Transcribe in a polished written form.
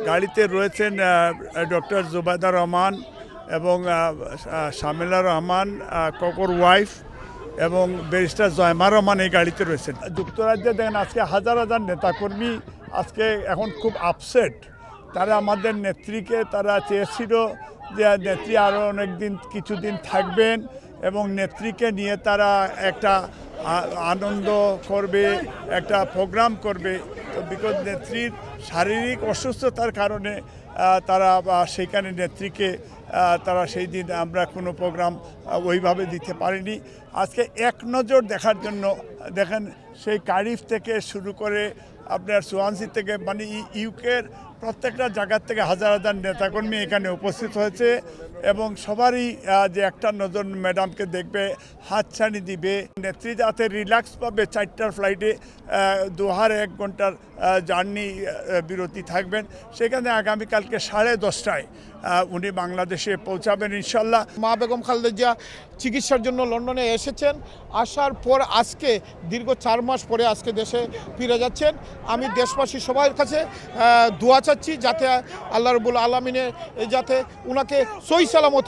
গাড়িতে রয়েছেন ডক্টর জুবাইদা রহমান এবং শামিলা রহমান কোকোর ওয়াইফ এবং ব্যারিস্টার জয়মা রহমান এই গাড়িতে রয়েছেন। যুক্তরাজ্যে দেখেন আজকে হাজার হাজার নেতাকর্মী আজকে এখন খুব আপসেট। তারা আমাদের নেত্রীকে তারা চেয়েছিল যে নেত্রী আরও কিছুদিন থাকবেন এবং নেত্রীকে নিয়ে তারা একটা আনন্দ করবে, একটা প্রোগ্রাম করবে। তো বিকজ নেত্রীর শারীরিক অসুস্থতার কারণে তারা সেইখানে নেত্রীকে তারা সেই দিন আমরা কোনো প্রোগ্রাম ওইভাবে দিতে পারিনি। আজকে এক নজর দেখার জন্য দেখেন সেই কার্ডিফ থেকে শুরু করে আপনার সোয়ানসি থেকে মানে ইউকের প্রত্যেকটা জায়গার থেকে হাজার হাজার নেতাকর্মী এখানে উপস্থিত হয়েছে এবং সবারই যে একটা নজর ম্যাডামকে দেখবে, হাতছানি দিবে। নেত্রী যাতে রিল্যাক্স পাবে, 4টার ফ্লাইটে দোহার 1 ঘন্টার জার্নি বিরতি থাকবেন। সেখানে আগামীকালকে 10:30টায় উনি বাংলাদেশে পৌঁছাবেন ইনশাল্লাহ। মা বেগম খালেদা জিয়া চিকিৎসার জন্য লন্ডনে এসেছেন, আসার পর আজকে দীর্ঘ 4 মাস পরে আজকে দেশে ফিরে যাচ্ছেন। আমি দেশবাসী সবার কাছে দোয়া চাচ্ছি যাতে আল্লাহ রাব্বুল আলামিনের যাতে উনাকে সহি সালামত